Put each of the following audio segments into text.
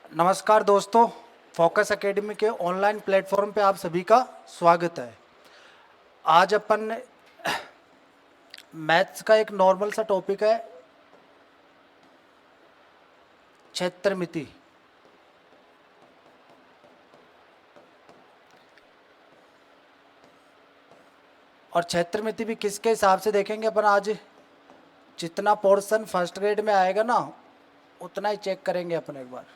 नमस्कार दोस्तों, focus academy के ऑनलाइन प्लेटफॉर्म पे आप सभी का स्वागत है। आज अपन मैथ्स का एक नॉर्मल सा टॉपिक है, क्षेत्रमिति। और क्षेत्रमिति भी किसके हिसाब से देखेंगे अपन आज। जितना पोर्शन फर्स्ट ग्रेड में आएगा ना, उतना ही चेक करेंगे अपन एक बार।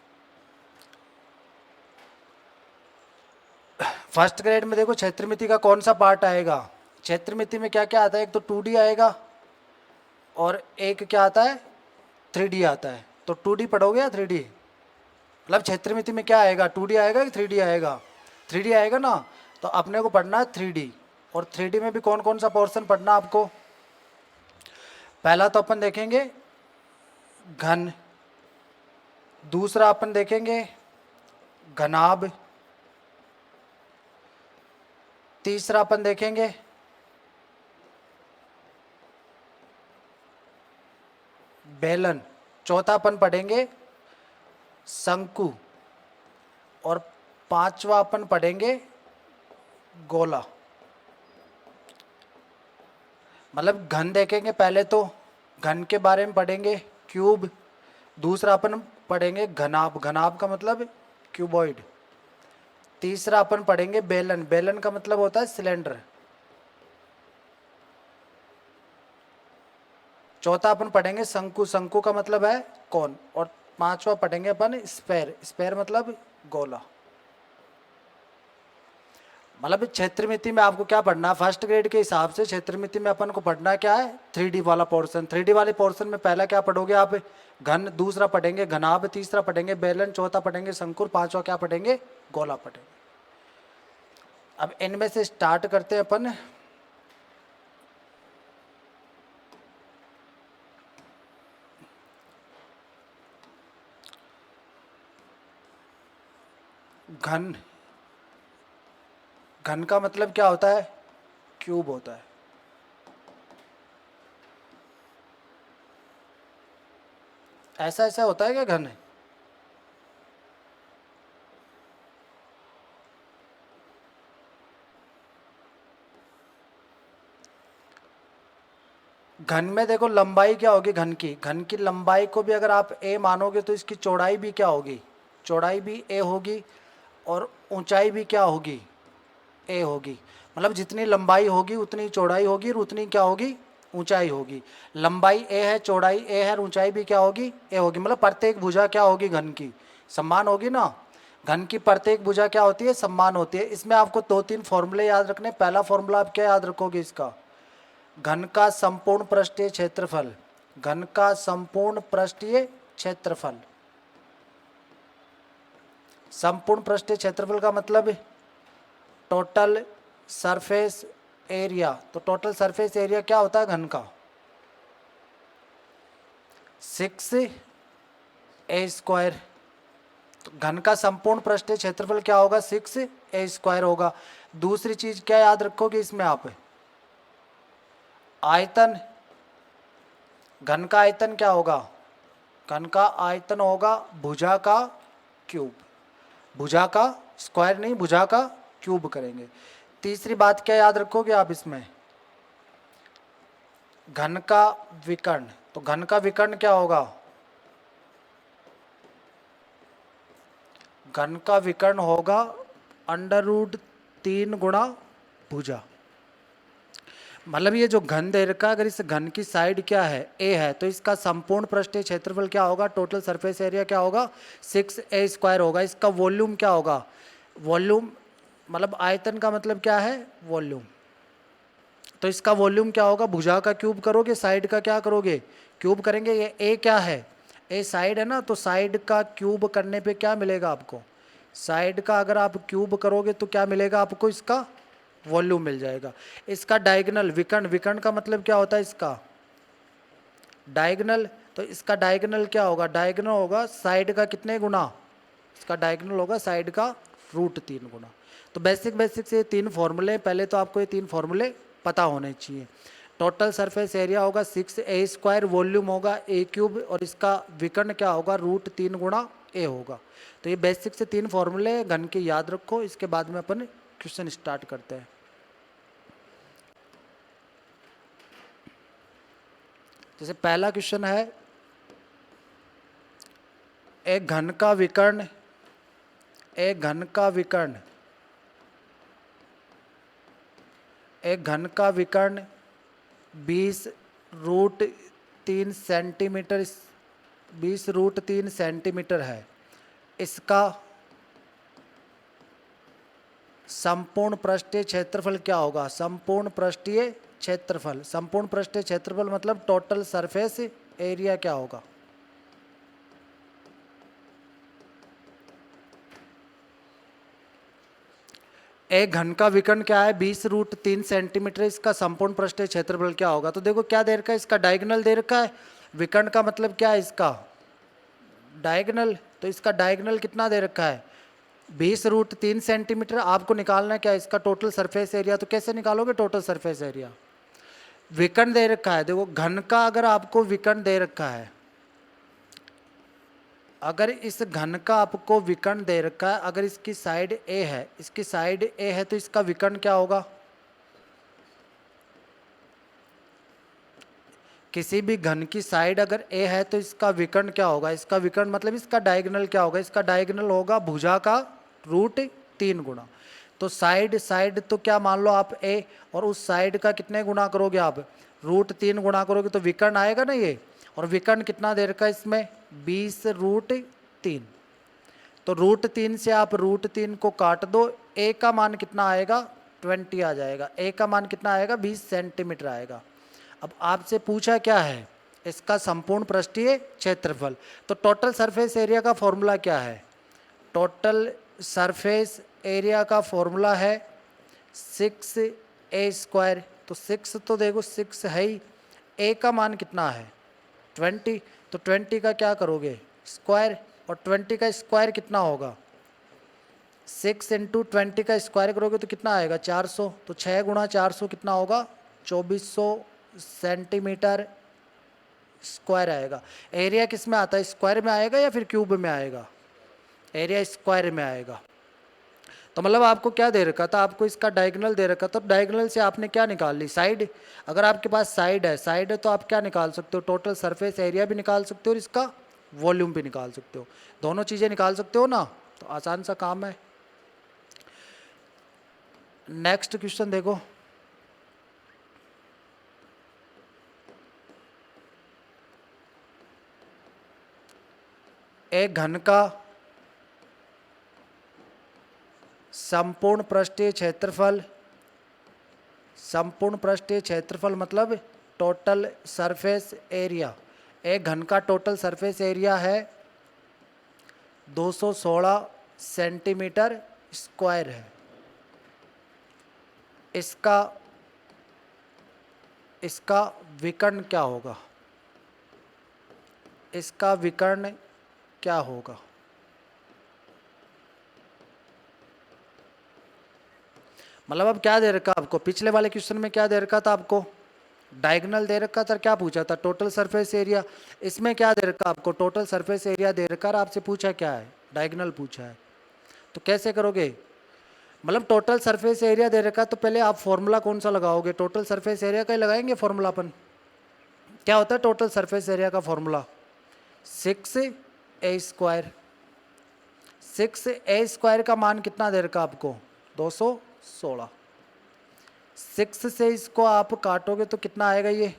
फर्स्ट ग्रेड में देखो क्षेत्रमिति का कौन सा पार्ट आएगा। क्षेत्रमिति में क्या क्या आता है, एक तो 2D आएगा और एक क्या आता है, 3D आता है। तो 2D पढ़ोगे या 3D? मतलब क्षेत्रमिति में क्या आएगा, 2D आएगा कि 3D आएगा? 3D आएगा ना, तो अपने को पढ़ना है 3D। और 3D में भी कौन कौन सा पोर्शन पढ़ना आपको। पहला तो अपन देखेंगे घन, दूसरा अपन देखेंगे घनाभ, तीसरा अपन देखेंगे बेलन, चौथा अपन पढ़ेंगे शंकु और पांचवा अपन पढ़ेंगे गोला। मतलब घन देखेंगे, पहले तो घन के बारे में पढ़ेंगे क्यूब, दूसरा अपन पढ़ेंगे घनाभ, घनाभ का मतलब क्यूबॉइड, तीसरा अपन पढ़ेंगे बेलन, बेलन का मतलब होता है सिलेंडर, चौथा अपन पढ़ेंगे शंकु, शंकु का मतलब है कौन, और पांचवा पढ़ेंगे अपन स्पेयर, स्पेयर मतलब गोला। मतलब क्षेत्रमिति में आपको क्या पढ़ना है, फर्स्ट ग्रेड के हिसाब से क्षेत्रमिति में अपन को पढ़ना क्या है, 3D वाला पोर्शन। 3D वाले पोर्शन में पहला क्या पढ़ोगे आप, घन, दूसरा पढ़ेंगे घनाभ, तीसरा पढ़ेंगे बेलन, चौथा पढ़ेंगे शंकुर, पांचवा क्या पढ़ेंगे, गोला पढ़ेंगे। अब इनमें से स्टार्ट करते हैं अपन। घन, घन का मतलब क्या होता है, क्यूब होता है। ऐसा ऐसा होता है क्या घन? घन में देखो लंबाई क्या होगी घन की, घन की लंबाई को भी अगर आप a मानोगे तो इसकी चौड़ाई भी क्या होगी, चौड़ाई भी a होगी, और ऊंचाई भी क्या होगी, a होगी। मतलब जितनी लंबाई होगी उतनी चौड़ाई होगी और उतनी क्या होगी, ऊंचाई होगी। लंबाई a है, चौड़ाई a है, और ऊंचाई भी क्या होगी, a होगी। मतलब प्रत्येक भुजा क्या होगी घन की, समान होगी ना। घन की प्रत्येक भुजा क्या होती है, समान होती है। इसमें आपको दो तीन फॉर्मूले याद रखने। पहला फॉर्मूला आप क्या याद रखोगे इसका, घन का संपूर्ण पृष्ठीय क्षेत्रफल, घन का संपूर्ण पृष्ठीय क्षेत्रफल। संपूर्ण पृष्ठीय क्षेत्रफल का मतलब टोटल सरफेस एरिया। तो टोटल सरफेस एरिया क्या होता है घन का, 6a²। तो घन का संपूर्ण पृष्ठीय क्षेत्रफल क्या होगा, 6a² होगा। दूसरी चीज क्या याद रखोगे इसमें आप, आयतन। घन का आयतन क्या होगा, घन का आयतन होगा भुजा का क्यूब, भुजा का स्क्वायर नहीं, भुजा का क्यूब करेंगे। तीसरी बात क्या याद रखोगे आप इसमें, घन का विकर्ण। तो घन का विकर्ण क्या होगा, घन का विकर्ण होगा √3 गुणा भुजा। मतलब ये जो घन दे रखा है, अगर इस घन की साइड क्या है, a है, तो इसका संपूर्ण पृष्ठीय क्षेत्रफल क्या होगा, टोटल सरफेस एरिया क्या होगा, 6a² होगा। इसका वॉल्यूम क्या होगा, वॉल्यूम मतलब आयतन का मतलब क्या है, वॉल्यूम। तो इसका वॉल्यूम क्या होगा, भुजा का क्यूब करोगे, साइड का क्या करोगे, क्यूब करेंगे। ये a क्या है, a साइड है ना, तो साइड का क्यूब करने पे क्या मिलेगा आपको, साइड का अगर आप क्यूब करोगे तो क्या मिलेगा आपको, इसका वॉल्यूम मिल जाएगा। इसका डायगोनल, विकर्ण, विकर्ण का मतलब क्या होता है इसका, डायगोनल। तो इसका डायगोनल क्या होगा, डायगोनल होगा साइड का कितने गुना, इसका डायगोनल होगा साइड का √3 गुना। तो बेसिक बेसिक से 3 फॉर्मूले, पहले तो आपको ये 3 फॉर्मूले पता होने चाहिए। टोटल सरफेस एरिया होगा 6a², वॉल्यूम होगा a³, और इसका विकर्ण क्या होगा √3 गुणा ए होगा। तो ये बेसिक से 3 फॉर्मूले घन के याद रखो, इसके बाद में अपन क्वेश्चन स्टार्ट करते हैं। जैसे पहला क्वेश्चन है, एक घन का विकर्ण, एक घन का विकर्ण, एक घन का विकर्ण 20√3 सेंटीमीटर, 20√3 सेंटीमीटर है। इसका संपूर्ण पृष्ठीय क्षेत्रफल क्या होगा? संपूर्ण पृष्ठीय क्षेत्रफल, संपूर्ण पृष्ठीय क्षेत्रफल मतलब टोटल सरफेस एरिया क्या होगा? एक घन का विकर्ण क्या है? 20√3 सेंटीमीटर। इसका संपूर्ण पृष्ठीय क्षेत्रफल क्या होगा? तो देखो क्या दे रखा है, इसका डायगोनल दे रखा है। विकर्ण का मतलब क्या है? इसका डायगोनल। तो इसका डायगोनल कितना दे रखा है? 20√3 सेंटीमीटर। आपको निकालना है क्या? इसका टोटल सरफेस एरिया। तो कैसे निकालोगे टोटल सरफेस एरिया? विकर्ण दे रखा है। देखो घन का अगर आपको विकर्ण दे रखा है, अगर इस घन का आपको विकर्ण दे रखा है, अगर इसकी साइड ए है, इसकी साइड ए है, तो इसका विकर्ण क्या होगा? किसी भी घन की साइड अगर ए है तो इसका विकर्ण क्या होगा? इसका विकर्ण मतलब इसका डायगोनल क्या होगा? इसका डायगोनल होगा भुजा का √3 गुना। तो साइड तो क्या मान लो आप ए, और उस साइड का कितने गुना करोगे आप? √3 गुना करोगे तो विकर्ण आएगा ना ये। और विकर्ण कितना दे रखा है इसमें? 20√3। तो √3 से आप √3 को काट दो, ए का मान कितना आएगा? 20 आ जाएगा। ए का मान कितना आएगा? 20 सेंटीमीटर आएगा। अब आपसे पूछा क्या है? इसका संपूर्ण पृष्ठीय क्षेत्रफल। तो टोटल सरफेस एरिया का फॉर्मूला क्या है? टोटल सरफेस एरिया का फॉर्मूला है 6a²। तो 6 तो देखो 6 है ही, ए का मान कितना है? 20। तो 20 का क्या करोगे? स्क्वायर। और 20 का स्क्वायर कितना होगा? 6 × 20 का स्क्वायर करोगे तो कितना आएगा? 400। तो 6 × 400 कितना होगा? 2400 सेंटीमीटर स्क्वायर आएगा। एरिया किस में आता है? स्क्वायर में आएगा या फिर क्यूब में आएगा? एरिया स्क्वायर में आएगा। तो मतलब आपको क्या दे रखा था? आपको इसका डायगोनल दे रखा था। तो डायगोनल से आपने क्या निकाल ली? साइड। अगर आपके पास साइड है तो आप क्या निकाल सकते हो? टोटल सरफेस एरिया भी निकाल सकते हो और इसका वॉल्यूम भी निकाल सकते हो। दोनों चीज़ें निकाल सकते हो ना। तो आसान सा काम है। नेक्स्ट क्वेश्चन देखो, एक घन का संपूर्ण पृष्ठीय क्षेत्रफल, संपूर्ण पृष्ठीय क्षेत्रफल मतलब टोटल सरफेस एरिया। एक घन का टोटल सरफेस एरिया है 216 सेंटीमीटर स्क्वायर है। इसका विकर्ण क्या होगा? इसका विकर्ण क्या होगा? मतलब अब क्या दे रखा आपको? पिछले वाले क्वेश्चन में क्या दे रखा था आपको? डायगोनल दे रखा था। क्या पूछा था? Total surface area. इसमें क्या दे रखा आपको? टोटल सरफेस एरिया दे रखा और आपसे पूछा क्या है? डायगोनल पूछा है। तो कैसे करोगे? मतलब टोटल सरफेस एरिया दे रखा तो पहले आप फॉर्मूला कौन सा लगाओगे? टोटल सरफेस एरिया का ही लगाएंगे फॉर्मूला अपन। क्या होता है टोटल सरफेस एरिया का फॉर्मूला? 6a²। 6a² का मान कितना दे रखा आपको? 216। 6 से इसको आप काटोगे तो कितना आएगा? ये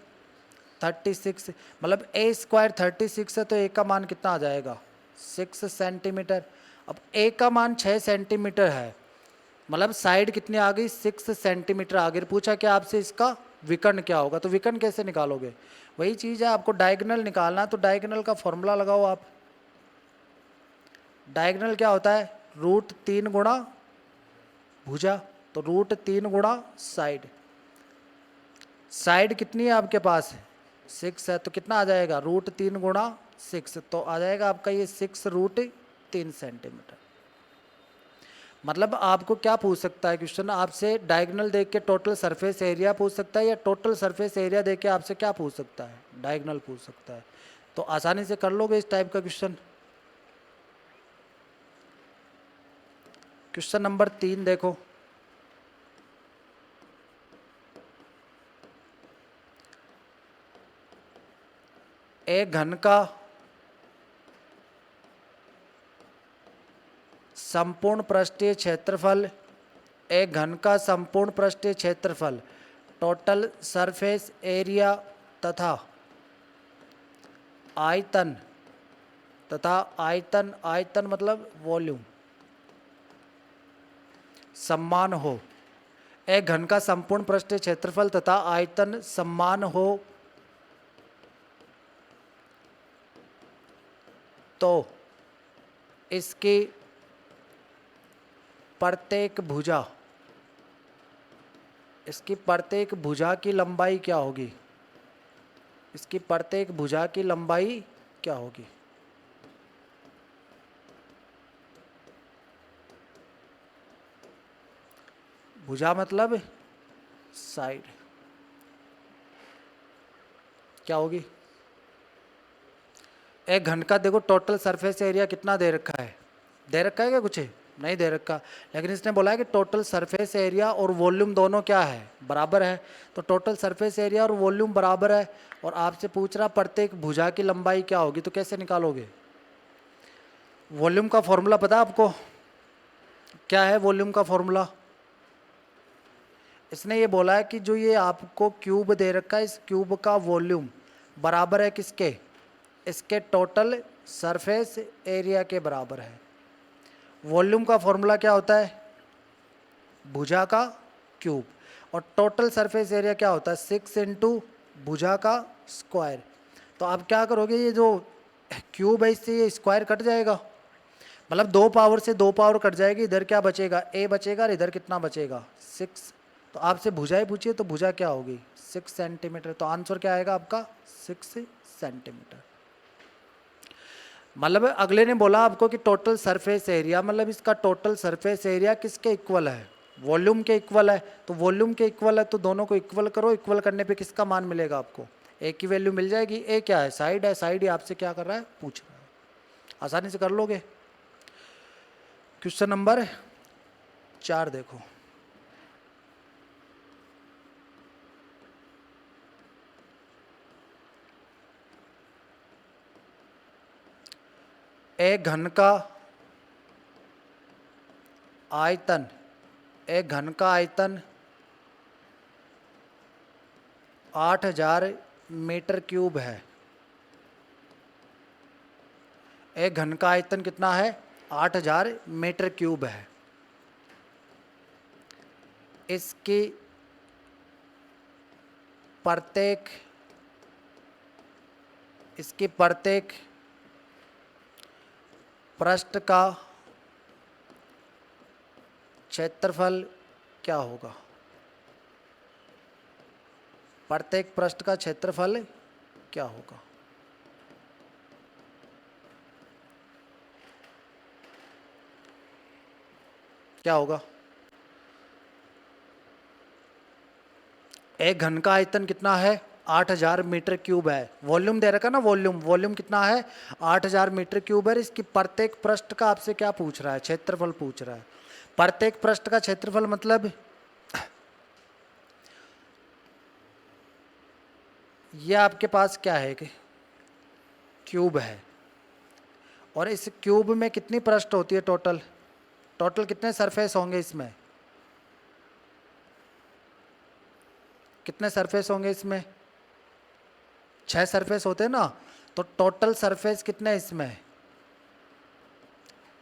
36। मतलब a² 36 है तो a का मान कितना आ जाएगा? 6 सेंटीमीटर। अब a का मान 6 सेंटीमीटर है, मतलब साइड कितनी आ गई? 6 सेंटीमीटर आ गई। पूछा क्या आपसे? इसका विकर्ण क्या होगा? तो विकर्ण कैसे निकालोगे? वही चीज़ है, आपको डायगोनल निकालना है। तो डायगोनल का फॉर्मूला लगाओ आप। डायगोनल क्या होता है? √3 गुणा भुजा। तो √3 गुणा साइड। साइड कितनी है आपके पास? 6 है। तो कितना आ जाएगा? √3 गुणा 6। तो आ जाएगा आपका ये 6√3 सेंटीमीटर। मतलब आपको क्या पूछ सकता है क्वेश्चन? आपसे डायगोनल देख के टोटल सरफेस एरिया पूछ सकता है, या टोटल सरफेस एरिया देख के आपसे क्या पूछ सकता है? डायगोनल पूछ सकता है। तो आसानी से कर लोगे इस टाइप का क्वेश्चन। क्वेश्चन नंबर 3 देखो, एक घन का संपूर्ण पृष्ठीय क्षेत्रफल, एक घन का संपूर्ण पृष्ठीय क्षेत्रफल, टोटल सरफेस एरिया तथा आयतन आयतन मतलब वॉल्यूम समान हो। एक घन का संपूर्ण पृष्ठीय क्षेत्रफल तथा आयतन समान हो तो इसकी प्रत्येक भुजा की लंबाई क्या होगी? इसकी प्रत्येक भुजा की लंबाई क्या होगी? भुजा मतलब साइड, क्या होगी? एक घन का देखो टोटल सरफेस एरिया कितना दे रखा है? दे रखा है क्या? कुछ नहीं दे रखा, लेकिन इसने बोला है कि टोटल सरफेस एरिया और वॉल्यूम दोनों क्या है? बराबर है। तो टोटल सरफेस एरिया और वॉल्यूम बराबर है, और आपसे पूछ रहा प्रत्येक भुजा की लंबाई क्या होगी, तो कैसे निकालोगे? वॉल्यूम का फॉर्मूला पता है आपको? क्या है वॉल्यूम का फॉर्मूला? इसने ये बोला है कि जो ये आपको क्यूब दे रखा है, इस क्यूब का वॉल्यूम बराबर है किसके? इसके टोटल सरफेस एरिया के बराबर है। वॉल्यूम का फॉर्मूला क्या होता है? भुजा का क्यूब। और टोटल सरफेस एरिया क्या होता है? 6 इंटू भुजा का स्क्वायर। तो आप क्या करोगे, ये जो क्यूब है इससे ये स्क्वायर कट जाएगा, मतलब 2 पावर से 2 पावर कट जाएगी, इधर क्या बचेगा? ए बचेगा, और इधर कितना बचेगा? 6। तो आपसे भुजाएं पूछिए तो भुजा क्या होगी? 6 सेंटीमीटर। तो आंसर क्या आएगा आपका? 6 सेंटीमीटर। मतलब अगले ने बोला आपको कि टोटल सरफेस एरिया, मतलब इसका टोटल सरफेस एरिया किसके इक्वल है? वॉल्यूम के इक्वल है। तो वॉल्यूम के इक्वल है तो दोनों को इक्वल करो, इक्वल करने पे किसका मान मिलेगा आपको? ए की वैल्यू मिल जाएगी। ए क्या है? साइड है। साइड ही आपसे क्या कर रहा है? पूछ रहा है। आसानी से कर लोगे। क्वेश्चन नंबर 4 देखो, एक घन का आयतन 8000 मीटर क्यूब है। एक घन का आयतन कितना है? 8000 मीटर क्यूब है। इसकी प्रत्येक पृष्ठ का क्षेत्रफल क्या होगा? प्रत्येक पृष्ठ का क्षेत्रफल क्या होगा? क्या होगा? एक घन का आयतन कितना है? 8000 मीटर क्यूब है। वॉल्यूम दे रखा ना, वॉल्यूम कितना है? 8000 मीटर क्यूब है। इसकी प्रत्येक पृष्ठ का आपसे क्या पूछ रहा है? क्षेत्रफल पूछ रहा है। प्रत्येक पृष्ठ का क्षेत्रफल मतलब ये आपके पास क्या है कि क्यूब है, और इस क्यूब में कितनी पृष्ठ होती है? टोटल कितने सरफेस होंगे इसमें? कितने सरफेस होंगे इसमें? 6 सरफेस होते हैं ना। तो टोटल सरफेस कितने इसमें?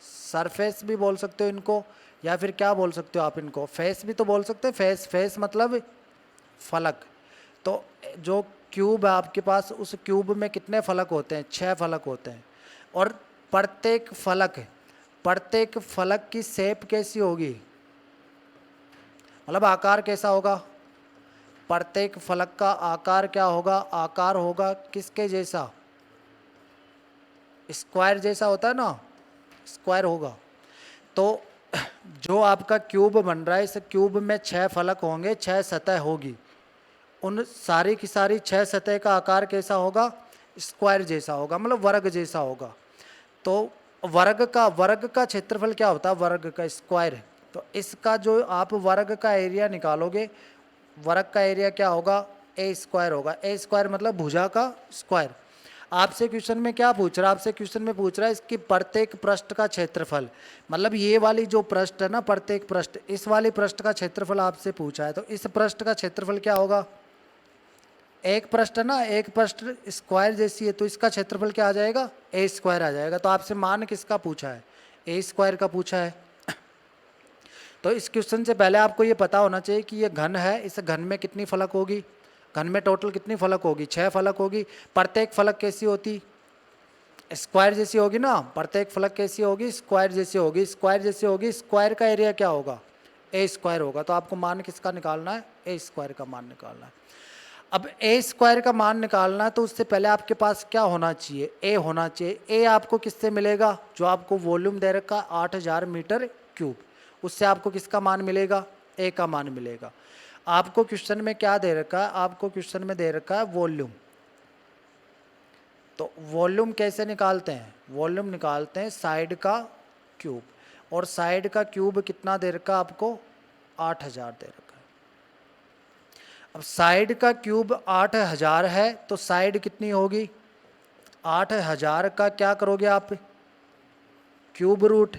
सरफेस भी बोल सकते हो इनको, या फिर क्या बोल सकते हो आप इनको? फेस भी तो बोल सकते हैं। फेस मतलब फलक। तो जो क्यूब है आपके पास, उस क्यूब में कितने फलक होते हैं? 6 फलक होते हैं। और प्रत्येक फलक की शेप कैसी होगी? मतलब आकार कैसा होगा? प्रत्येक फलक का आकार क्या होगा? आकार होगा किसके जैसा? स्क्वायर जैसा होता है ना, स्क्वायर होगा। तो जो आपका क्यूब बन रहा है, इस क्यूब में 6 फलक होंगे, 6 सतह होगी। उन सारी की सारी 6 सतह का आकार कैसा होगा? स्क्वायर जैसा होगा, मतलब वर्ग जैसा होगा। तो वर्ग का क्षेत्रफल क्या होता है, वर्ग का स्क्वायर। तो इसका जो आप वर्ग का एरिया निकालोगे, वर्ग का एरिया क्या होगा, ए स्क्वायर होगा। ए स्क्वायर मतलब भुजा का स्क्वायर। आपसे क्वेश्चन में क्या पूछ रहा है, आपसे क्वेश्चन में पूछ रहा है इसकी प्रत्येक पृष्ठ का क्षेत्रफल, मतलब ये वाली जो पृष्ठ है ना, प्रत्येक पृष्ठ, इस वाली पृष्ठ का क्षेत्रफल आपसे पूछा है। तो इस पृष्ठ का क्षेत्रफल क्या होगा, एक पृष्ठ है ना, एक पृष्ठ स्क्वायर जैसी है, तो इसका क्षेत्रफल क्या आ जाएगा, ए स्क्वायर आ जाएगा। तो आपसे मान किसका पूछा है, ए स्क्वायर का पूछा है। तो इस क्वेश्चन से पहले आपको ये पता होना चाहिए कि ये घन है, इस घन में कितनी फलक होगी, घन में टोटल कितनी फलक होगी, 6 फलक होगी। प्रत्येक फलक कैसी होती, स्क्वायर जैसी होगी ना, प्रत्येक फलक कैसी होगी, स्क्वायर जैसी होगी। स्क्वायर जैसी होगी, स्क्वायर का एरिया क्या होगा, ए स्क्वायर होगा। तो आपको मान किसका निकालना है, ए स्क्वायर का मान निकालना है। अब ए स्क्वायर का मान निकालना है तो उससे पहले आपके पास क्या होना चाहिए, ए होना चाहिए। ए आपको किससे मिलेगा, जो आपको वॉल्यूम दे रखा 8000 मीटर क्यूब, उससे आपको किसका मान मिलेगा, ए का मान मिलेगा। आपको क्वेश्चन में क्या दे रखा है, आपको क्वेश्चन में दे रखा है वॉल्यूम। तो वॉल्यूम कैसे निकालते हैं, वॉल्यूम निकालते हैं साइड का क्यूब, और साइड का क्यूब कितना दे रखा है आपको, 8000 दे रखा है। अब साइड का क्यूब 8000 है तो साइड कितनी होगी, 8000 का क्या करोगे आप, क्यूब रूट।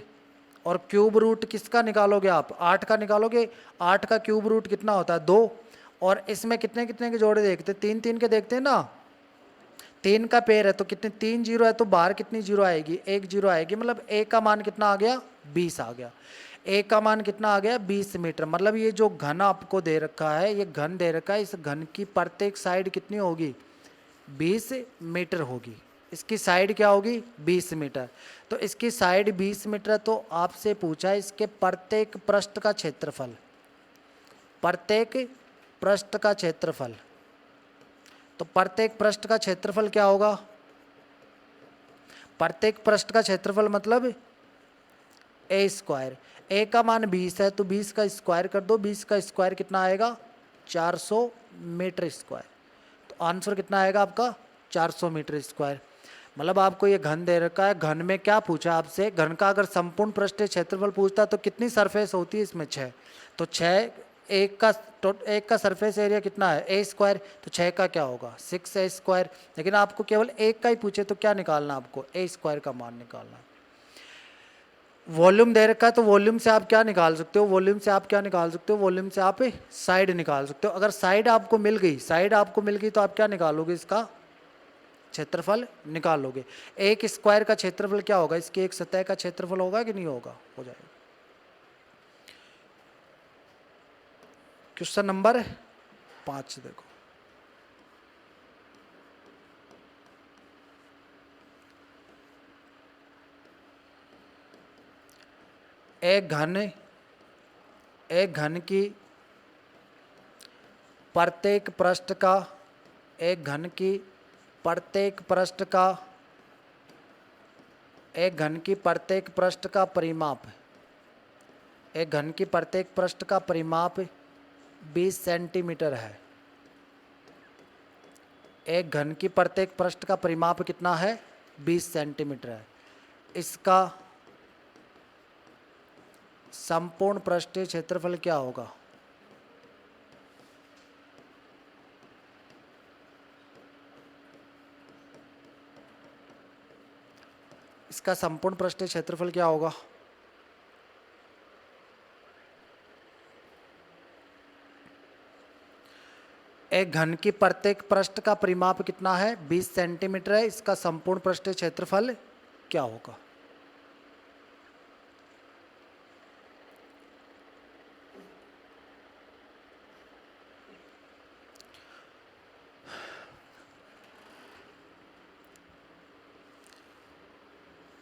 और क्यूब रूट किसका निकालोगे आप, 8 का निकालोगे। 8 का क्यूब रूट कितना होता है, 2। और इसमें कितने कितने के जोड़े देखते हैं, 3 3 के देखते हैं ना। 3 का पेयर है तो कितने, 3 जीरो है तो बाहर कितनी जीरो आएगी, 1 जीरो आएगी। मतलब ए का मान कितना आ गया, 20 आ गया। ए का मान कितना आ गया, 20 मीटर। मतलब ये जो घन आपको दे रखा है, ये घन दे रखा है, इस घन की प्रत्येक साइड कितनी होगी, 20 मीटर होगी। इसकी साइड क्या होगी, 20 मीटर। तो इसकी साइड 20 मीटर, तो आपसे पूछा है इसके प्रत्येक पृष्ठ का क्षेत्रफल, प्रत्येक पृष्ठ का क्षेत्रफल। तो प्रत्येक पृष्ठ का क्षेत्रफल क्या होगा, प्रत्येक पृष्ठ का क्षेत्रफल मतलब ए स्क्वायर। ए का मान 20 है तो 20 का स्क्वायर कर दो, 20 का स्क्वायर कितना आएगा, 400 मीटर स्क्वायर। तो आंसर कितना आएगा आपका, 400 मीटर स्क्वायर। मतलब आपको ये घन दे रखा है, घन में क्या पूछा आपसे, घन का अगर संपूर्ण पृष्ठीय क्षेत्रफल पूछता तो कितनी सरफेस होती है इसमें, 6। तो 6, एक का सरफेस एरिया कितना है, ए स्क्वायर। तो 6 का क्या होगा, 6 ए स्क्वायर। लेकिन आपको केवल एक का ही पूछे तो क्या निकालना, आपको ए स्क्वायर का मान निकालना है। वॉल्यूम दे रखा है तो वॉल्यूम से आप क्या निकाल सकते हो, वॉल्यूम से आप क्या निकाल सकते हो, वॉल्यूम से आप साइड निकाल सकते हो। अगर साइड आपको मिल गई, साइड आपको मिल गई तो आप क्या निकालोगे, इसका क्षेत्रफल निकालोगे। एक स्क्वायर का क्षेत्रफल क्या होगा, इसकी एक सतह का क्षेत्रफल होगा कि नहीं होगा, हो जाएगा। क्वेश्चन नंबर 5 देखो, एक घन की प्रत्येक पृष्ठ का, एक घन की प्रत्येक पृष्ठ का, एक घन की प्रत्येक पृष्ठ का परिमाप, एक घन की प्रत्येक पृष्ठ का परिमाप 20 सेंटीमीटर है। एक घन की प्रत्येक पृष्ठ का परिमाप कितना है, 20 सेंटीमीटर है। इसका संपूर्ण पृष्ठीय क्षेत्रफल क्या होगा, इसका संपूर्ण पृष्ठीय क्षेत्रफल क्या होगा, एक घन की प्रत्येक पृष्ठ का परिमाप कितना है, 20 सेंटीमीटर है। इसका संपूर्ण पृष्ठीय क्षेत्रफल क्या होगा।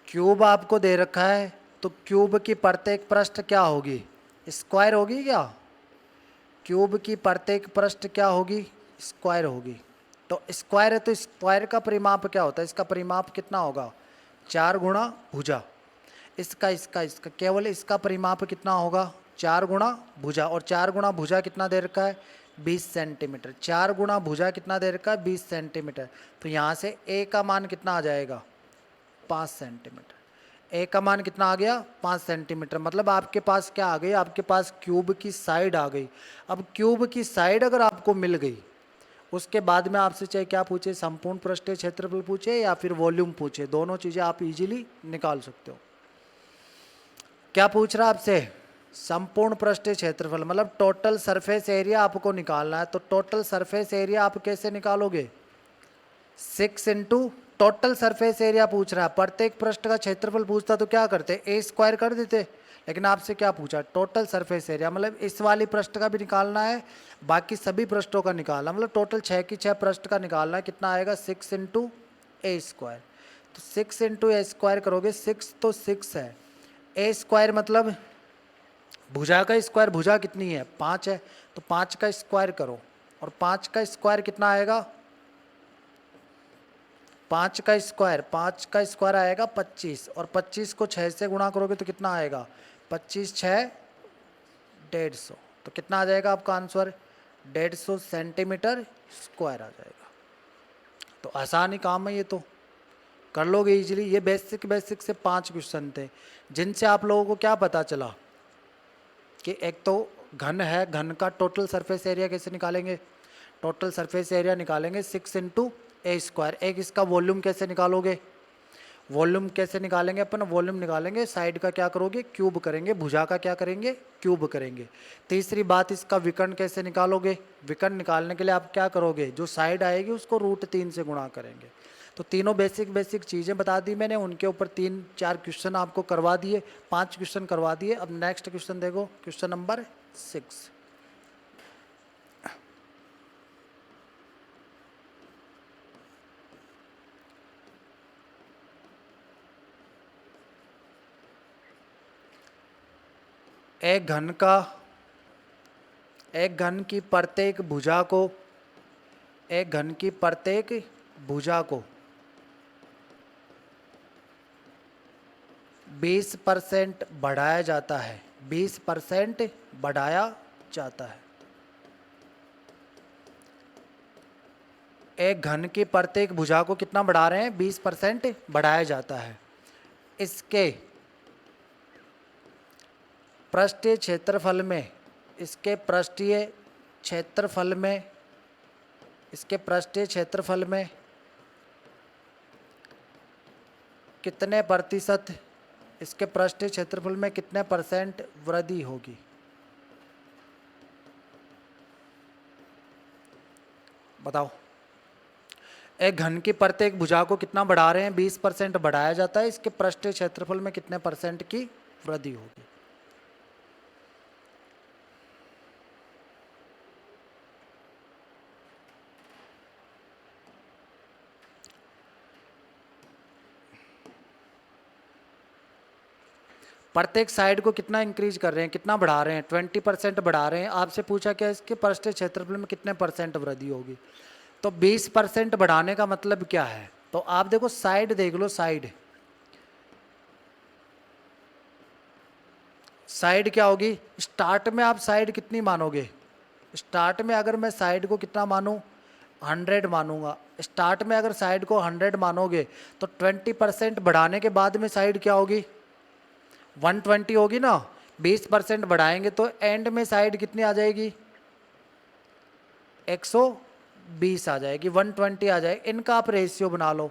क्यूब आपको दे रखा है तो क्यूब की प्रत्येक पृष्ठ क्या होगी, स्क्वायर होगी क्या, क्यूब की प्रत्येक पृष्ठ क्या होगी, स्क्वायर होगी। तो स्क्वायर है तो स्क्वायर का परिमाप क्या होता है, इसका परिमाप कितना होगा, 4 गुणा भुजा। इसका केवल इसका परिमाप कितना होगा, 4 गुणा भुजा। और 4 गुणा भुजा कितना दे रखा है, 20 सेंटीमीटर। 4 गुणा भुजा कितना दे रखा है, 20 सेंटीमीटर। तो यहाँ से ए का मान कितना आ जाएगा, 5 सेंटीमीटर। ए का मान कितना आ गया 5 सेंटीमीटर। मतलब आपके पास क्या आ गई, आपके पास क्यूब की साइड आ गई। अब क्यूब की साइड अगर आपको मिल गई, उसके बाद में आपसे चाहे क्या पूछे, संपूर्ण पृष्ठीय क्षेत्रफल पूछे या फिर वॉल्यूम पूछे, दोनों चीज़ें आप इजीली निकाल सकते हो। क्या पूछ रहा आपसे, संपूर्ण पृष्ठीय क्षेत्रफल मतलब टोटल सरफेस एरिया आपको निकालना है। तो टोटल सरफेस एरिया आप कैसे निकालोगे, 6 इंटू टोटल सरफेस एरिया पूछ रहा है। प्रत्येक पृष्ठ का क्षेत्रफल पूछता तो क्या करते, ए स्क्वायर कर देते, लेकिन आपसे क्या पूछा, टोटल सरफेस एरिया। मतलब इस वाली पृष्ठ का भी निकालना है, बाकी सभी पृष्ठों का निकालना, मतलब टोटल 6 की 6 पृष्ठ का निकालना है। कितना आएगा, 6 इंटू ए स्क्वायर। तो 6 इंटू ए स्क्वायर करोगे, 6 तो 6 है, ए स्क्वायर मतलब भुजा का स्क्वायर, भुजा कितनी है 5 है, तो 5 का स्क्वायर करो, और 5 का स्क्वायर कितना आएगा, 5 का स्क्वायर आएगा 25, और 25 को 6 से गुणा करोगे तो कितना आएगा, 25 6 150। तो कितना आ जाएगा आपका आंसर, 150 सेंटीमीटर स्क्वायर आ जाएगा। तो आसान ही काम है ये, तो कर लोगे इजीली। ये बेसिक से 5 क्वेश्चन थे, जिनसे आप लोगों को क्या पता चला कि एक तो घन है, घन का टोटल सरफेस एरिया कैसे निकालेंगे, टोटल सरफेस एरिया निकालेंगे 6 इंटू ए स्क्वायर। एक इसका वॉल्यूम कैसे निकालोगे, वॉल्यूम कैसे निकालेंगे अपन, वॉल्यूम निकालेंगे साइड का क्या करोगे, क्यूब करेंगे, भुजा का क्या करेंगे, क्यूब करेंगे। तीसरी बात, इसका विकर्ण कैसे निकालोगे, विकर्ण निकालने के लिए आप क्या करोगे, जो साइड आएगी उसको √3 से गुणा करेंगे। तो तीनों बेसिक चीज़ें बता दी मैंने, उनके ऊपर 3-4 क्वेश्चन आपको करवा दिए, 5 क्वेश्चन करवा दिए। अब नेक्स्ट क्वेश्चन देखो, क्वेश्चन नंबर 6। एक घन की प्रत्येक भुजा को, एक घन की प्रत्येक भुजा को 20% बढ़ाया जाता है, 20% बढ़ाया जाता है। एक घन की प्रत्येक भुजा को कितना बढ़ा रहे हैं, 20% बढ़ाया जाता है। इसके पृष्ठीय क्षेत्रफल में, इसके पृष्ठीय क्षेत्रफल में, इसके पृष्ठीय क्षेत्रफल में कितने प्रतिशत, इसके पृष्ठीय क्षेत्रफल में कितने % वृद्धि होगी। बताओ, एक घन की प्रत्येक भुजा को कितना बढ़ा रहे हैं, 20% बढ़ाया जाता है, इसके पृष्ठीय क्षेत्रफल में कितने % की वृद्धि होगी। प्रत्येक साइड को कितना इंक्रीज कर रहे हैं, कितना बढ़ा रहे हैं, 20% बढ़ा रहे हैं। आपसे पूछा क्या, इसके पृष्ठीय क्षेत्रफल में कितने % वृद्धि होगी। तो 20% बढ़ाने का मतलब क्या है, तो आप देखो साइड देख लो, साइड क्या होगी, स्टार्ट में आप साइड कितनी मानोगे, स्टार्ट में अगर मैं साइड को कितना मानूं, 100 मानूंगा। स्टार्ट में अगर साइड को 100 मानोगे तो 20% बढ़ाने के बाद में साइड क्या होगी, 120 होगी ना। 20% बढ़ाएंगे तो एंड में साइड कितनी आ जाएगी, 120 आ जाएगी, 120 आ जाएगी। इनका आप रेशियो बना लो,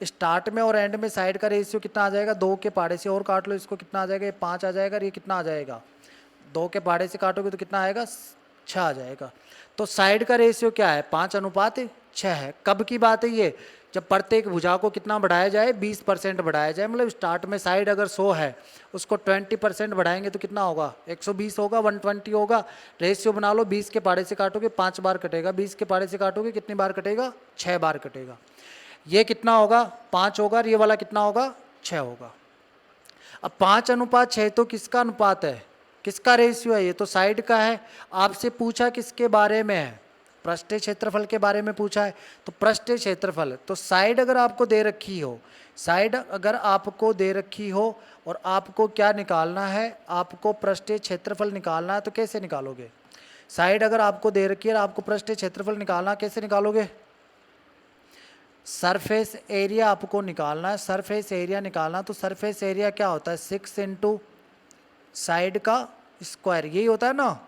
स्टार्ट में और एंड में साइड का रेशियो कितना आ जाएगा, 2 के पहाड़े से और काट लो, इसको कितना आ जाएगा, ये 5 आ जाएगा, और ये कितना आ जाएगा, 2 के पहाड़े से काटोगे तो कितना आएगा, 6 आ जाएगा। तो साइड का रेशियो क्या है, 5:6 है। कब की बात है ये, जब प्रत्येक भुजा को कितना बढ़ाया जाए, 20% बढ़ाया जाए। मतलब स्टार्ट में साइड अगर 100 है, उसको 20% बढ़ाएंगे तो कितना होगा, 120 होगा, 120 होगा। रेशियो बना लो, 20 के पहाड़े से काटोगे 5 बार कटेगा, 20 के पहाड़े से काटोगे कितनी बार कटेगा, 6 बार कटेगा। ये कितना होगा, 5 होगा, और ये वाला कितना होगा, 6 होगा। अब 5:6 तो किसका अनुपात है, किसका रेशियो है, ये तो साइड का है। आपसे पूछा किसके बारे में है, पृष्ठीय क्षेत्रफल के बारे में पूछा है। तो पृष्ठीय क्षेत्रफल, तो साइड अगर आपको दे रखी हो, साइड अगर आपको दे रखी हो और आपको क्या निकालना है, आपको पृष्ठीय क्षेत्रफल निकालना है, तो कैसे निकालोगे। साइड अगर आपको दे रखी है और आपको पृष्ठीय क्षेत्रफल निकालना, कैसे निकालोगे। सरफेस एरिया आपको निकालना है, सरफेस एरिया निकालना, तो सरफेस एरिया क्या होता है 6 इंटू साइड का स्क्वायर, यही होता है ना।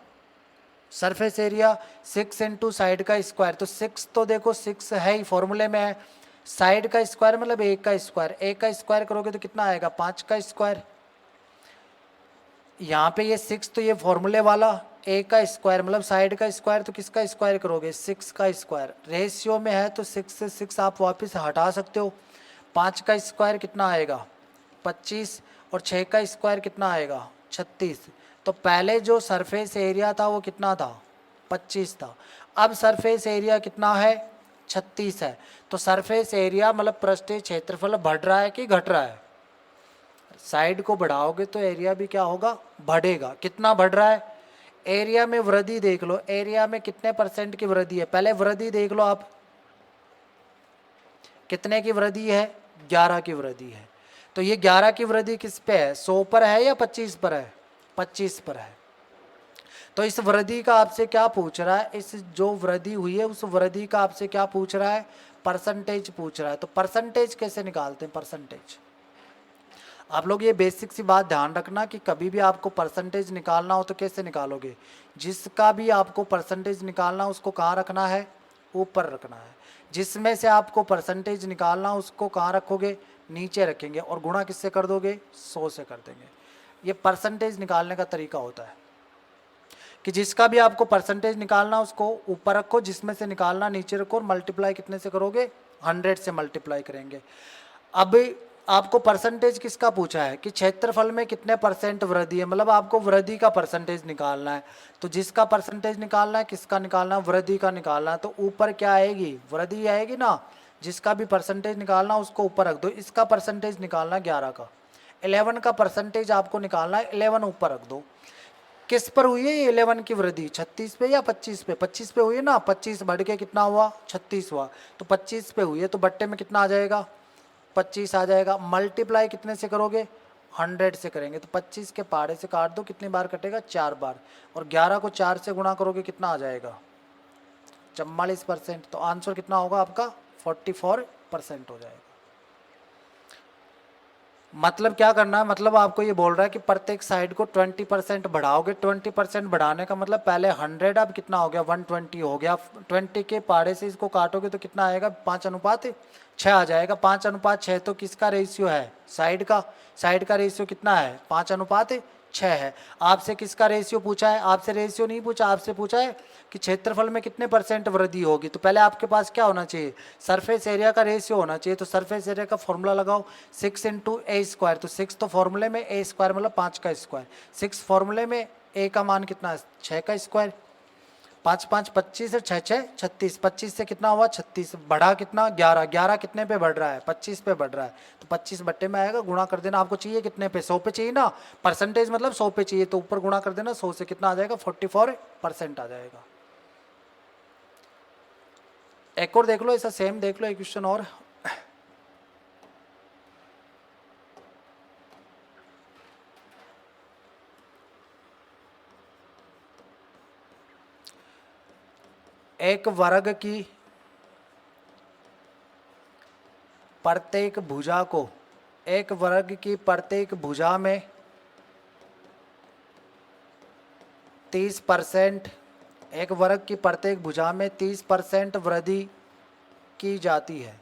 सरफेस एरिया 6 इंटू साइड का स्क्वायर, तो 6 तो देखो 6 है ही फॉर्मूले में है, साइड का स्क्वायर मतलब एक का स्क्वायर, एक का स्क्वायर करोगे तो कितना आएगा 5 का स्क्वायर। यहाँ पे ये 6 तो ये फॉर्मूले वाला, एक का स्क्वायर मतलब साइड का स्क्वायर, तो किसका स्क्वायर करोगे 6 का स्क्वायर। रेशियो में है तो 6 से 6 आप वापस हटा सकते हो। 5 का स्क्वायर कितना आएगा 25, और 6 का स्क्वायर कितना आएगा 36। तो पहले जो सरफेस एरिया था वो कितना था 25 था, अब सरफेस एरिया कितना है 36 है। तो सरफेस एरिया मतलब पृष्ठीय क्षेत्रफल बढ़ रहा है कि घट रहा है। साइड को बढ़ाओगे तो एरिया भी क्या होगा बढ़ेगा। कितना बढ़ रहा है, एरिया में वृद्धि देख लो, एरिया में कितने परसेंट की वृद्धि है, पहले वृद्धि देख लो आप, कितने की वृद्धि है 11 की वृद्धि है। तो ये 11 की वृद्धि किस पे है 100 पर है या 25 पर है 25 पर है। तो इस वृद्धि का आपसे क्या पूछ रहा है, इस जो वृद्धि हुई है उस वृद्धि का आपसे क्या पूछ रहा है परसेंटेज पूछ रहा है। तो परसेंटेज कैसे निकालते हैं, परसेंटेज आप लोग ये बेसिक सी बात ध्यान रखना कि कभी भी आपको परसेंटेज निकालना हो तो कैसे निकालोगे, जिसका भी आपको परसेंटेज निकालना उसको कहाँ रखना है ऊपर रखना है, जिसमें से आपको परसेंटेज निकालना उसको कहाँ रखोगे नीचे रखेंगे, और गुणा किससे कर दोगे 100 से कर देंगे। ये परसेंटेज निकालने का तरीका होता है कि जिसका भी आपको परसेंटेज निकालना उसको ऊपर रखो, जिसमें से निकालना नीचे रखो, और मल्टीप्लाई कितने से करोगे 100 से मल्टीप्लाई करेंगे। अब आपको परसेंटेज किसका पूछा है कि क्षेत्रफल में कितने परसेंट वृद्धि है, मतलब आपको वृद्धि का परसेंटेज निकालना है। तो जिसका परसेंटेज निकालना है किसका निकालना है वृद्धि का निकालना है, तो ऊपर क्या आएगी वृद्धि आएगी ना। जिसका भी परसेंटेज निकालना उसको ऊपर रख दो। इसका परसेंटेज निकालना 11 का, 11 का परसेंटेज आपको निकालना है, 11 ऊपर रख दो। किस पर हुई है ये 11 की वृद्धि 36 पे या 25 पे, 25 पे हुई है ना, 25 बढ़ के कितना हुआ 36 हुआ, तो 25 पे हुई है तो बट्टे में कितना आ जाएगा 25 आ जाएगा। मल्टीप्लाई कितने से करोगे 100 से करेंगे, तो 25 के पहाड़े से काट दो, कितनी बार कटेगा 4 बार, और 11 को 4 से गुणा करोगे कितना आ जाएगा 44%। तो आंसर कितना होगा आपका 44% हो जाएगा। मतलब क्या करना है, मतलब आपको ये बोल रहा है कि प्रत्येक साइड को 20% बढ़ाओगे। 20% बढ़ाने का मतलब पहले 100 अब कितना हो गया 120 हो गया, 20 के पहाड़े से इसको काटोगे तो कितना आएगा 5:6 आ जाएगा। 5:6 तो किसका रेशियो है साइड का, साइड का रेशियो कितना है 5:6 है। आपसे किसका रेशियो पूछा है, आपसे रेशियो नहीं पूछा, आपसे पूछा है कि क्षेत्रफल में कितने परसेंट वृद्धि होगी। तो पहले आपके पास क्या होना चाहिए सरफेस एरिया का रेशियो होना चाहिए। तो सरफेस एरिया का फॉर्मूला लगाओ 6 इंटू ए स्क्वायर, तो 6 तो फॉर्मूले में ए स्क्वायर मतलब 5 का स्क्वायर, 6 फॉर्मूले में ए का मान कितना है 6 का स्क्वायर, 5 5 25 है 6 6 36, 25 से कितना हुआ 36, बढ़ा कितना 11, 11 कितने पे बढ़ रहा है 25 पे बढ़ रहा है, तो 25 बट्टे में आएगा, गुणा कर देना। आपको चाहिए कितने पे 100 पे चाहिए ना, परसेंटेज मतलब 100 पे चाहिए, तो ऊपर गुणा कर देना 100 से, कितना आ जाएगा 44% आ जाएगा। एक और देख लो, ऐसा सेम देख लो एक क्वेश्चन और। एक वर्ग की प्रत्येक भुजा को, एक वर्ग की प्रत्येक भुजा में 30%, एक वर्ग की प्रत्येक भुजा में 30% वृद्धि की जाती है।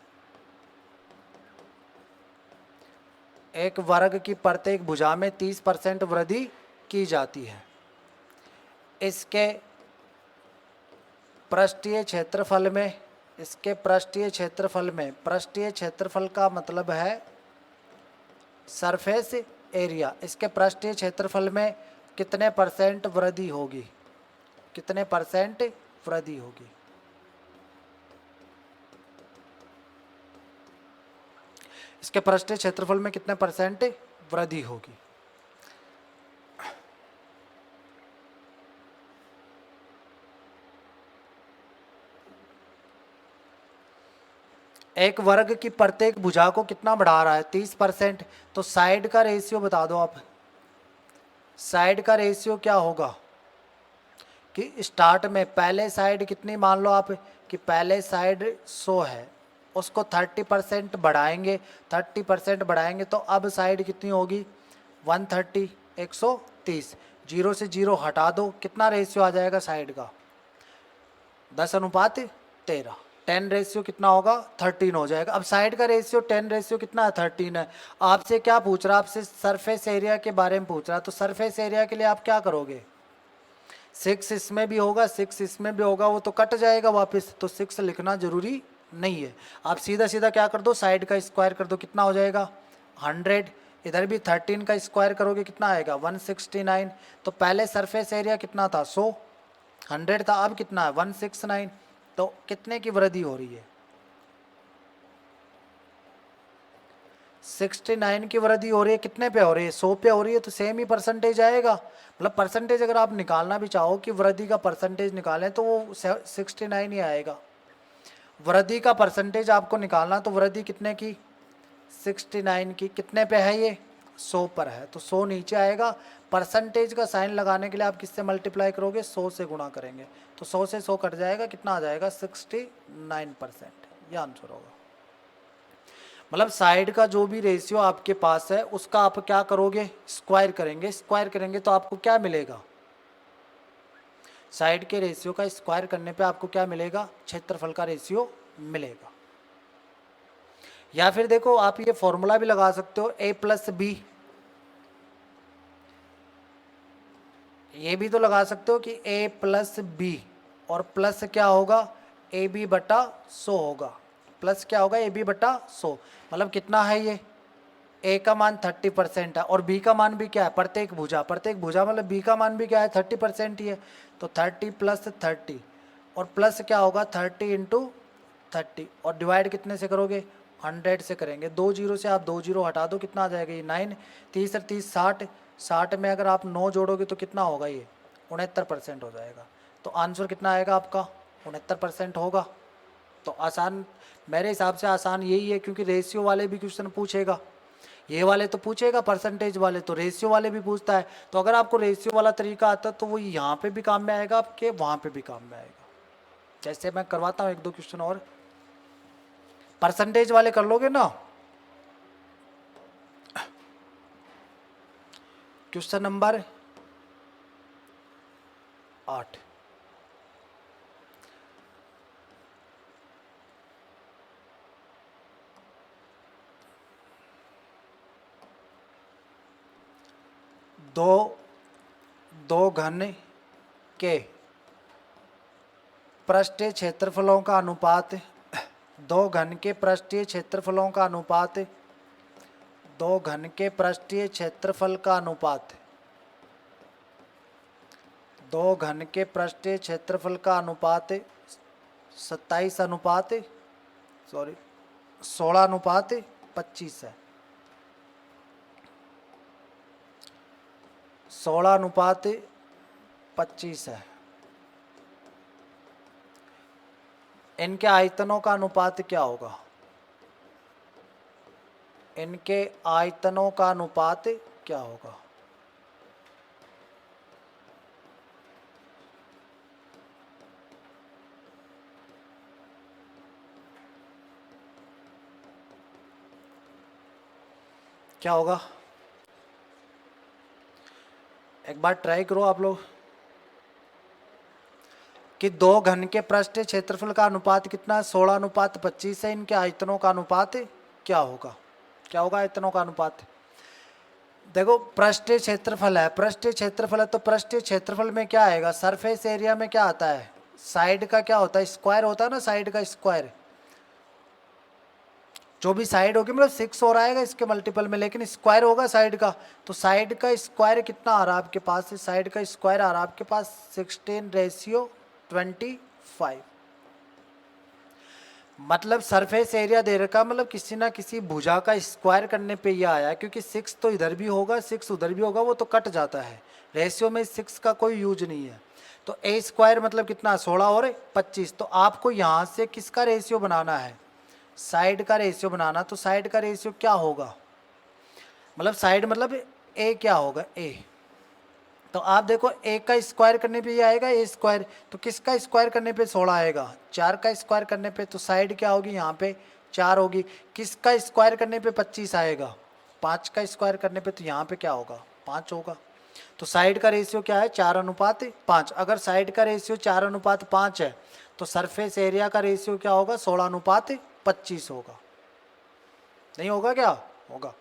एक वर्ग की प्रत्येक भुजा में 30% वृद्धि की जाती है। इसके पृष्ठीय क्षेत्रफल में, इसके पृष्ठीय क्षेत्रफल में, पृष्ठीय क्षेत्रफल का मतलब है सरफेस एरिया, इसके पृष्ठीय क्षेत्रफल में कितने परसेंट वृद्धि होगी, कितने परसेंट वृद्धि होगी। इसके पृष्ठीय क्षेत्रफल में कितने परसेंट वृद्धि होगी। एक वर्ग की प्रत्येक भुजा को कितना बढ़ा रहा है 30%, तो साइड का रेशियो बता दो आप, साइड का रेशियो क्या होगा कि स्टार्ट में पहले साइड कितनी मान लो आप कि पहले साइड 100 है, उसको 30% बढ़ाएंगे, 30% बढ़ाएंगे तो अब साइड कितनी होगी 130, 130। जीरो से जीरो हटा दो, कितना रेशियो आ जाएगा साइड का 10:13। 10 रेशियो कितना होगा 13 हो जाएगा। अब साइड का रेशियो 10 रेशियो कितना है 13 है। आपसे क्या पूछ रहा है, आपसे सरफेस एरिया के बारे में पूछ रहा है। तो सरफेस एरिया के लिए आप क्या करोगे, 6 इसमें भी होगा 6 इसमें भी होगा, वो तो कट जाएगा वापस, तो 6 लिखना जरूरी नहीं है। आप सीधा सीधा क्या कर दो, साइड का स्क्वायर कर दो, कितना हो जाएगा 100। इधर भी 13 का स्क्वायर करोगे कितना आएगा 169। तो पहले सरफेस एरिया कितना था 100, 100 था, अब कितना है 169। तो कितने की वृद्धि हो रही है 69 की वृद्धि हो रही है। कितने पे हो रही है 100 पे हो रही है, तो सेम ही परसेंटेज आएगा। मतलब परसेंटेज अगर आप निकालना भी चाहो कि वृद्धि का परसेंटेज निकालें तो वो 69 ही आएगा। वृद्धि का परसेंटेज आपको निकालना, तो वृद्धि कितने की 69 की। कितने पे है ये 100 पर है, तो 100 नीचे आएगा। परसेंटेज का साइन लगाने के लिए आप किससे मल्टीप्लाई करोगे 100 से गुणा करेंगे, तो 100 से 100 कट जाएगा, कितना आ जाएगा 69%। ये आंसर होगा। मतलब साइड का जो भी रेशियो आपके पास है उसका आप क्या करोगे स्क्वायर करेंगे। स्क्वायर करेंगे तो आपको क्या मिलेगा, साइड के रेशियो का स्क्वायर करने पे आपको क्या मिलेगा, क्षेत्रफल का रेशियो मिलेगा। या फिर देखो आप ये फॉर्मूला भी लगा सकते हो a+b, ये भी तो लगा सकते हो कि a+b और प्लस क्या होगा ab/100 होगा। प्लस क्या होगा ab/100, मतलब कितना है ये, a का मान 30% है और b का मान भी क्या है प्रत्येक भुजा, प्रत्येक भुजा मतलब b का मान भी क्या है 30% ही है। तो 30 + 30 और प्लस क्या होगा 30 × 30 और डिवाइड कितने से करोगे 100 से करेंगे। 2 जीरो से आप 2 जीरो हटा दो, कितना आ जाएगा ये 9, 30 और 30 60, 60 में अगर आप 9 जोड़ोगे तो कितना होगा ये 69% हो जाएगा। तो आंसर कितना आएगा आपका 69% होगा। तो आसान, मेरे हिसाब से आसान यही है, क्योंकि रेशियो वाले भी क्वेश्चन पूछेगा, ये वाले तो पूछेगा परसेंटेज वाले, तो रेशियो वाले भी पूछता है। तो अगर आपको रेशियो वाला तरीका आता है तो वो यहाँ पे भी काम में आएगा आपके, वहाँ पे भी काम में आएगा। जैसे मैं करवाता हूँ 1-2 क्वेश्चन और, परसेंटेज वाले कर लोगे ना। क्वेश्चन नंबर 8, दो घन के पृष्ठीय क्षेत्रफलों का अनुपात, दो घन के पृष्ठीय क्षेत्रफलों का अनुपात, दो घन के पृष्ठीय क्षेत्रफल का अनुपात, दो घन के पृष्ठीय क्षेत्रफल का अनुपात 16:25 है। 16:25 है। इनके आयतनों का अनुपात क्या होगा, इनके आयतनों का अनुपात क्या होगा। क्या होगा, एक बार ट्राई करो आप लोग कि दो घन के पृष्ठीय क्षेत्रफल का अनुपात कितना है 16:25 है। इनके आयतनों का अनुपात क्या होगा, क्या होगा आयतनों का अनुपात। देखो पृष्ठीय क्षेत्रफल है, पृष्ठीय क्षेत्रफल है तो पृष्ठीय क्षेत्रफल में क्या आएगा, सरफेस एरिया में क्या आता है, साइड का क्या होता है स्क्वायर होता है ना, साइड का स्क्वायर। जो भी साइड होगी मतलब 6 और आएगा इसके मल्टीपल में, लेकिन स्क्वायर होगा साइड का। तो साइड का स्क्वायर कितना आ रहा है आपके पास, साइड का स्क्वायर आ रहा है आपके पास 16:25। मतलब सरफेस एरिया दे रखा, मतलब किसी ना किसी भुजा का स्क्वायर करने पे ये आया, क्योंकि 6 तो इधर भी होगा 6 उधर भी होगा, वो तो कट जाता है, रेशियो में 6 का कोई यूज नहीं है। तो a स्क्वायर मतलब कितना 16 और 25। तो आपको यहाँ से किसका रेशियो बनाना है, साइड का रेशियो बनाना। तो साइड का रेशियो क्या होगा, मतलब साइड मतलब a क्या होगा a। तो आप देखो a का स्क्वायर करने पे ये आएगा a स्क्वायर, तो किसका स्क्वायर करने पे 16 आएगा, 4 का स्क्वायर करने पे। तो साइड क्या होगी यहाँ पे 4 होगी। किसका स्क्वायर करने पे 25 आएगा? 5 का स्क्वायर करने पे, तो यहाँ पे क्या होगा? 5 होगा। तो साइड का रेशियो क्या है? 4:5। अगर साइड का रेशियो 4:5 है तो सरफेस एरिया का रेशियो क्या होगा? 16:25 होगा। नहीं होगा क्या? होगा।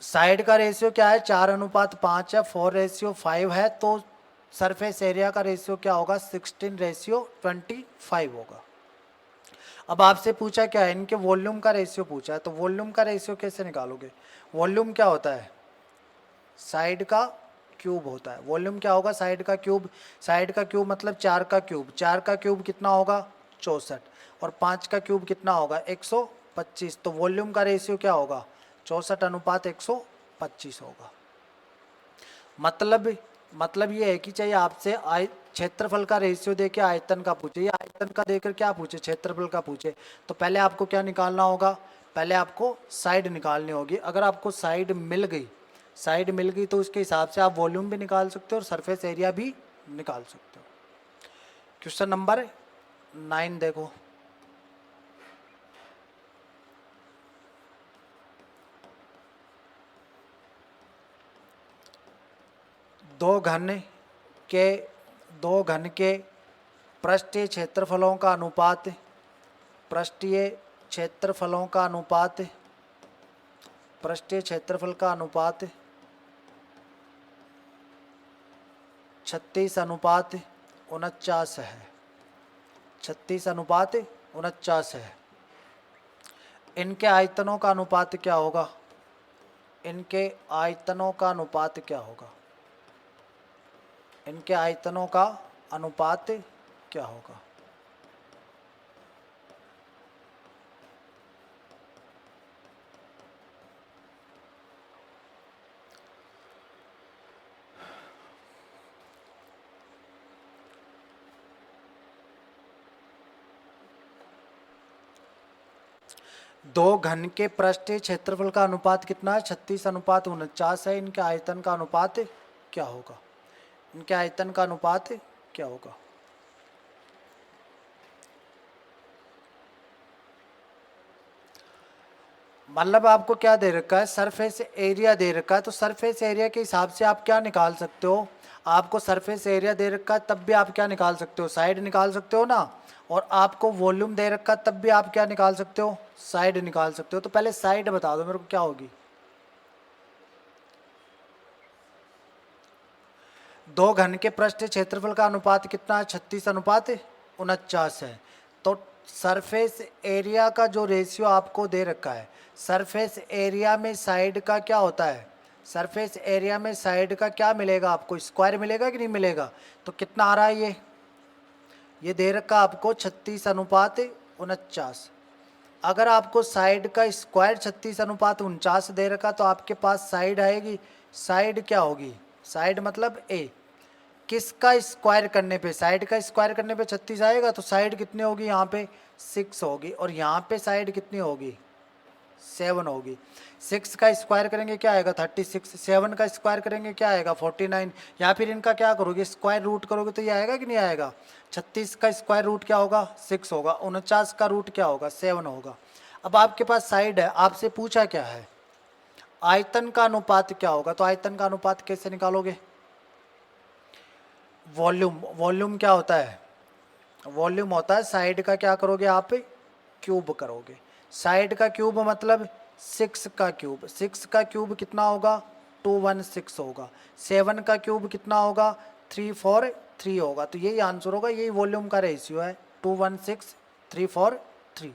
साइड का रेशियो क्या है? 4:5 है, 4:5 है, तो सरफेस एरिया का रेशियो क्या होगा? 16:25 होगा। अब आपसे पूछा क्या है? इनके वॉल्यूम का रेशियो पूछा है, तो वॉल्यूम का रेशियो कैसे निकालोगे? वॉल्यूम क्या होता है? साइड का क्यूब होता है। वॉल्यूम क्या होगा? साइड का क्यूब। साइड का क्यूब मतलब 4 का क्यूब। 4 का क्यूब कितना होगा? 64। और 5 का क्यूब कितना होगा? 125। तो वॉल्यूम का रेशियो क्या होगा? 64:125 होगा। मतलब ये है कि चाहिए आपसे क्षेत्रफल का रेशियो देके आयतन का पूछे, या आयतन का देकर क्या पूछे? क्षेत्रफल का पूछे। तो पहले आपको क्या निकालना होगा? पहले आपको साइड निकालनी होगी। अगर आपको साइड मिल गई तो उसके हिसाब से आप वॉल्यूम भी निकाल सकते हो और सरफेस एरिया भी निकाल सकते हो। क्वेश्चन नंबर 9 देखो। दो घन के पृष्ठीय क्षेत्रफलों का अनुपात, पृष्ठीय क्षेत्रफल का अनुपात 36:49 है। 36:49 है। इनके आयतनों का अनुपात क्या होगा? इनके आयतनों का अनुपात क्या होगा? इनके आयतनों का अनुपात क्या होगा? दो घन के पृष्ठीय क्षेत्रफल का अनुपात कितना है? 36:49 है। इनके आयतन का अनुपात क्या होगा? इनके आयतन का अनुपात क्या होगा? मतलब आपको क्या दे रखा है? सरफेस एरिया दे रखा है, तो सरफेस एरिया के हिसाब से आप क्या निकाल सकते हो? आपको सरफेस एरिया दे रखा है, तब भी आप क्या निकाल सकते हो? साइड निकाल सकते हो ना। और आपको वॉल्यूम दे रखा है, तब भी आप क्या निकाल सकते हो? साइड निकाल सकते हो। तो पहले साइड बता दो मेरे को क्या होगी? दो घन के पृष्ठ क्षेत्रफल का अनुपात कितना है? 36:49 है। तो सरफेस एरिया का जो रेशियो आपको दे रखा है, सरफेस एरिया में साइड का क्या होता है? सरफेस एरिया में साइड का क्या मिलेगा आपको? स्क्वायर मिलेगा कि नहीं मिलेगा? तो कितना आ रहा है ये दे रखा आपको 36:49। अगर आपको साइड का स्क्वायर 36:49 दे रखा, तो आपके पास साइड आएगी। साइड क्या होगी? साइड मतलब ए। किसका स्क्वायर करने पे? साइड का स्क्वायर करने पे 36 आएगा, तो साइड कितनी होगी? यहाँ पे 6 होगी, और यहाँ पे साइड कितनी होगी? 7 होगी। 6 का स्क्वायर करेंगे क्या आएगा? 36। 7 का स्क्वायर करेंगे क्या आएगा? 49। या फिर इनका क्या करोगे? स्क्वायर रूट करोगे तो ये आएगा कि नहीं आएगा? 36 का स्क्वायर रूट क्या होगा? 6 होगा। 49 का रूट क्या होगा? 7 होगा। अब आपके पास साइड है, आपसे पूछा क्या है? आयतन का अनुपात क्या होगा? तो आयतन का अनुपात कैसे निकालोगे? वॉल्यूम क्या होता है? वॉल्यूम होता है साइड का क्या करोगे आप? क्यूब करोगे। साइड का क्यूब मतलब 6 का क्यूब। 6 का क्यूब कितना होगा? 216 होगा। 7 का क्यूब कितना होगा? 343 होगा। तो यही आंसर होगा, यही वॉल्यूम का रेशियो है, 216 343।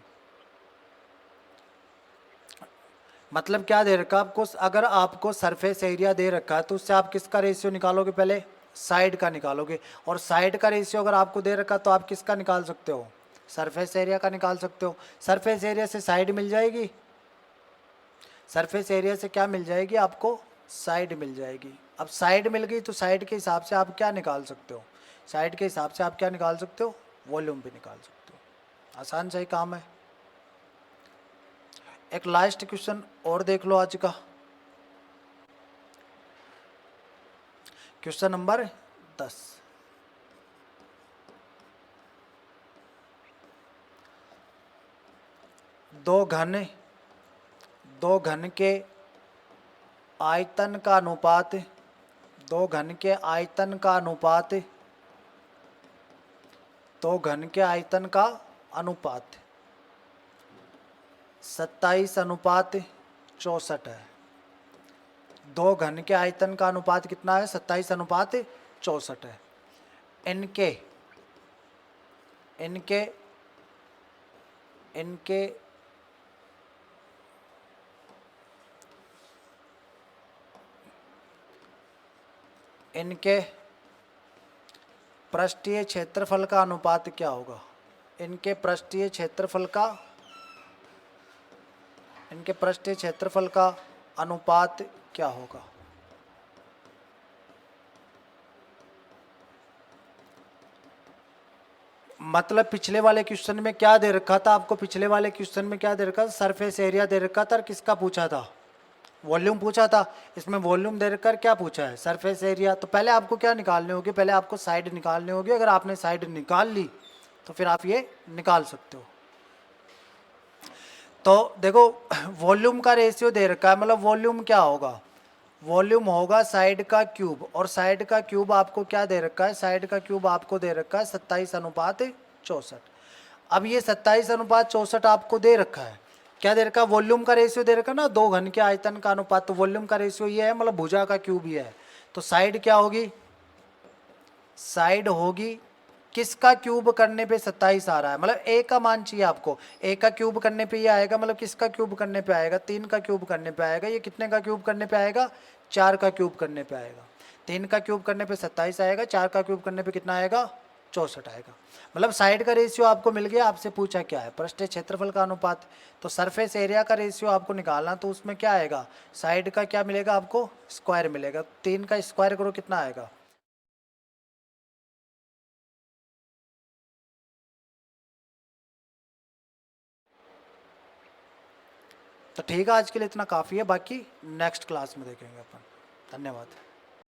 मतलब क्या दे रखा आपको? अगर आपको सरफेस एरिया दे रखा है तो उससे आप किसका रेशियो निकालोगे? पहले साइड का निकालोगे। और साइड का रेशियो अगर आपको दे रखा तो आप किसका निकाल सकते हो? सरफेस एरिया का निकाल सकते हो। सरफेस एरिया से साइड मिल जाएगी। सरफेस एरिया से क्या मिल जाएगी आपको? साइड मिल जाएगी। अब साइड मिल गई तो साइड के हिसाब से आप क्या निकाल सकते हो? साइड के हिसाब से आप क्या निकाल सकते हो? वॉल्यूम भी निकाल सकते हो। आसान सा ही काम है। एक लास्ट क्वेश्चन और देख लो आज का। Question number 10। दो घन के आयतन का अनुपात, दो घन के आयतन का अनुपात, दो घन के आयतन का अनुपात 27:64 है। दो घन के आयतन का अनुपात कितना है? 27:64 है। इनके इनके इनके इनके पृष्ठीय क्षेत्रफल का अनुपात क्या होगा? इनके पृष्ठीय क्षेत्रफल का अनुपात क्या होगा? मतलब पिछले वाले क्वेश्चन में क्या दे रखा था आपको? पिछले वाले क्वेश्चन में क्या दे रखा था? सरफेस एरिया दे रखा था और किसका पूछा था? वॉल्यूम पूछा था। इसमें वॉल्यूम दे रखकर क्या पूछा है? Surface area. तो पहले आपको क्या निकालने होगी? पहले आपको साइड निकालने होगी। अगर आपने साइड निकाल ली तो फिर आप ये निकाल सकते हो। तो देखो वॉल्यूम का रेशियो दे रखा है, मतलब वॉल्यूम क्या होगा? वॉल्यूम होगा साइड का क्यूब, और साइड का क्यूब आपको क्या दे रखा है? साइड का क्यूब आपको दे रखा है 27:64। अब ये 27:64 आपको दे रखा है, क्या दे रखा है? वॉल्यूम का रेशियो दे रखा है ना, दो घन के आयतन का अनुपात। तो वॉल्यूम का रेशियो ये है, मतलब भुजा का क्यूब ये है। तो साइड क्या होगी? साइड होगी किसका क्यूब करने पे 27 आ रहा है? मतलब ए का मान चाहिए आपको। ए का क्यूब करने पे ये आएगा, मतलब किसका क्यूब करने पे आएगा? 3 का क्यूब करने पे आएगा। ये कितने का क्यूब करने पे आएगा? 4 का क्यूब करने पे आएगा। 3 का क्यूब करने पे 27 आएगा, 4 का क्यूब करने पे कितना आएगा? 64 आएगा। मतलब साइड का रेशियो आपको मिल गया। आपसे पूछा क्या है? पृष्ठीय क्षेत्रफल का अनुपात। तो सरफेस एरिया का रेशियो आपको निकालना, तो उसमें क्या आएगा? साइड का क्या मिलेगा आपको? स्क्वायर मिलेगा। 3 का स्क्वायर करो कितना आएगा? तो ठीक है, आज के लिए इतना काफ़ी है, बाकी नेक्स्ट क्लास में देखेंगे अपन। धन्यवाद।